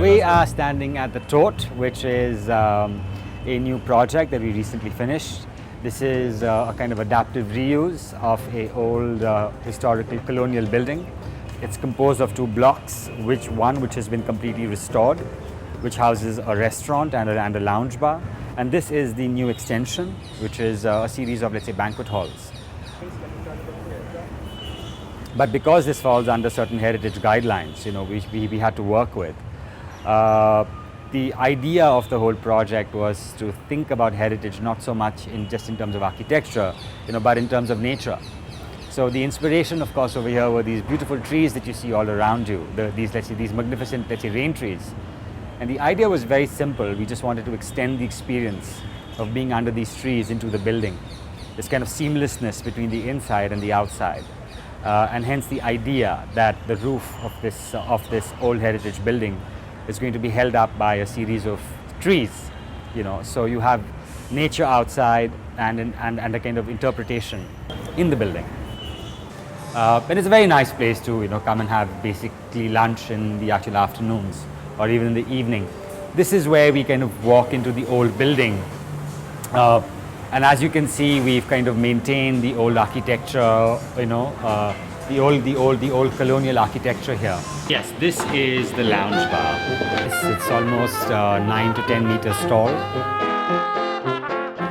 We are standing at the Tote, which is a new project that we recently finished. This is a kind of adaptive reuse of an old historical colonial building. It's composed of two blocks, which has been completely restored, which houses a restaurant and a lounge bar. And this is the new extension, which is a series of, let's say, banquet halls. But because this falls under certain heritage guidelines, we had to work with. The idea of the whole project was to think about heritage not so much just in terms of architecture, but in terms of nature. So the inspiration, of course, over here were these beautiful trees that you see all around you. These magnificent, rain trees. And the idea was very simple. We just wanted to extend the experience of being under these trees into the building. This kind of seamlessness between the inside and the outside. And hence the idea that the roof of this old heritage building is going to be held up by a series of trees, so you have nature outside and a kind of interpretation in the building. And it's a very nice place to come and have basically lunch in the actual afternoons or even in the evening. This is where we kind of walk into the old building. And as you can see, we've kind of maintained the old architecture, the old colonial architecture here. Yes, this is the lounge bar. It's almost 9 to 10 meters tall.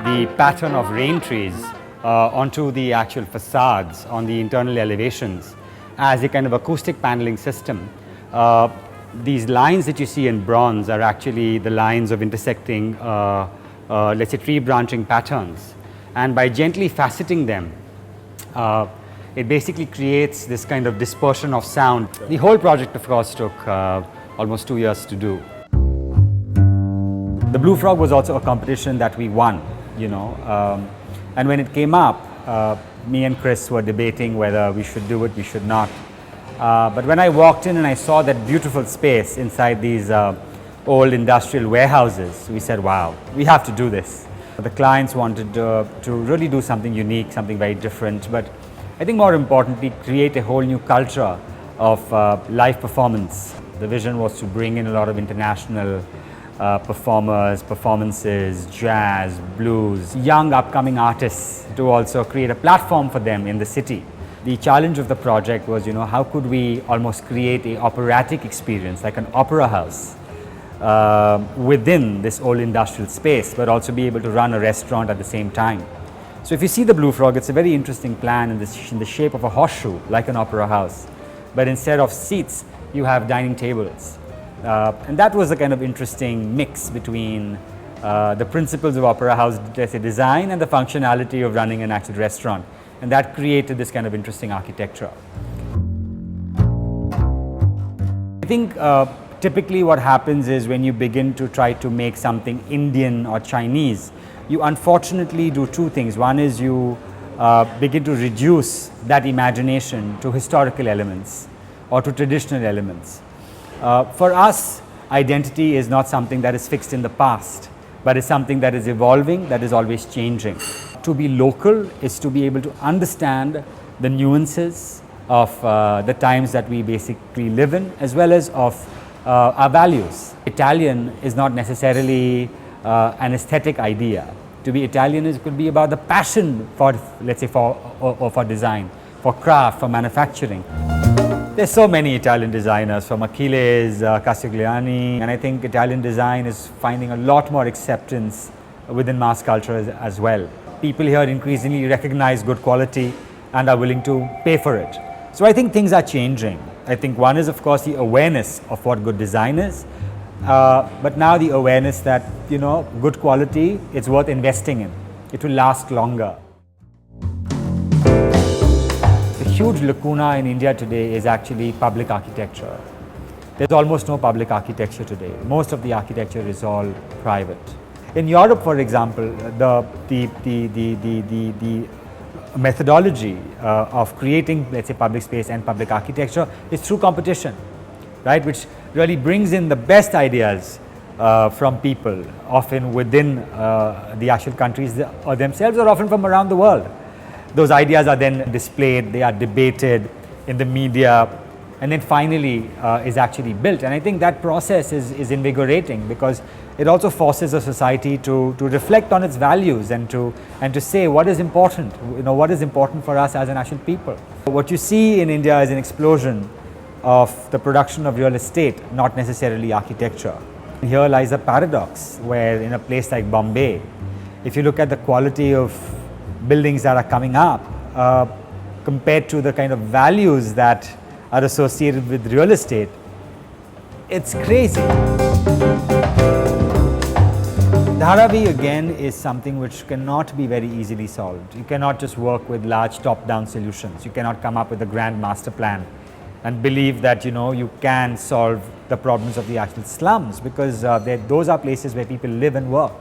The pattern of rain trees onto the actual facades on the internal elevations as a kind of acoustic paneling system. These lines that you see in bronze are actually the lines of intersecting let's say tree branching patterns, and by gently faceting them it basically creates this kind of dispersion of sound. The whole project, of course, took almost 2 years to do. The Blue Frog was also a competition that we won, and when it came up, me and Chris were debating whether we should do it, we should not. But when I walked in and I saw that beautiful space inside these old industrial warehouses, we said, wow, we have to do this. The clients wanted to really do something unique, something very different, but I think more importantly, create a whole new culture of live performance. The vision was to bring in a lot of international performances, jazz, blues, young upcoming artists, to also create a platform for them in the city. The challenge of the project was, how could we almost create an operatic experience, like an opera house, within this old industrial space, but also be able to run a restaurant at the same time. So if you see the Blue Frog, it's a very interesting plan in the shape of a horseshoe, like an opera house. But instead of seats, you have dining tables. And that was a kind of interesting mix between the principles of opera house, let's say, design and the functionality of running an actual restaurant. And that created this kind of interesting architecture. I think typically what happens is when you begin to try to make something Indian or Chinese, you unfortunately do two things. One is you begin to reduce that imagination to historical elements or to traditional elements. For us, identity is not something that is fixed in the past, but is something that is evolving, that is always changing. To be local is to be able to understand the nuances of the times that we basically live in, as well as of our values. Italian is not necessarily an aesthetic idea. To be Italian could be about the passion for, let's say, for design, for craft, for manufacturing. There's so many Italian designers, from Achilles, Castigliani, and I think Italian design is finding a lot more acceptance within mass culture as well. People here increasingly recognize good quality and are willing to pay for it. So I think things are changing. I think one is, of course, the awareness of what good design is. But now the awareness that, good quality, it's worth investing in. It will last longer. The huge lacuna in India today is actually public architecture. There's almost no public architecture today. Most of the architecture is all private. In Europe, for example, the methodology of creating, let's say, public space and public architecture is through competition, right? Which really brings in the best ideas from people, often within the actual countries or themselves, or often from around the world. Those ideas are then displayed, they are debated in the media, and then finally is actually built. And I think that process is invigorating, because it also forces a society to reflect on its values and to say what is important, what is important for us as a national people. What you see in India is an explosion of the production of real estate, not necessarily architecture. Here lies a paradox, where in a place like Bombay, if you look at the quality of buildings that are coming up compared to the kind of values that are associated with real estate, it's crazy. Dharavi again is something which cannot be very easily solved. You cannot just work with large top-down solutions. You cannot come up with a grand master plan and believe that you can solve the problems of the actual slums, because those are places where people live and work.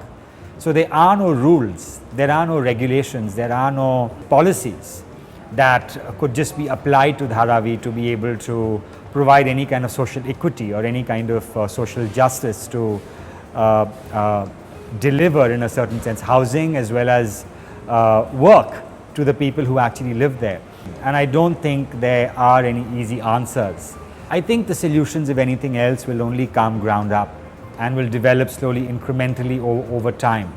So there are no rules, there are no regulations, there are no policies that could just be applied to Dharavi to be able to provide any kind of social equity or any kind of social justice to deliver, in a certain sense, housing as well as work to the people who actually live there. And I don't think there are any easy answers. I think the solutions, if anything else, will only come ground up and will develop slowly, incrementally over time.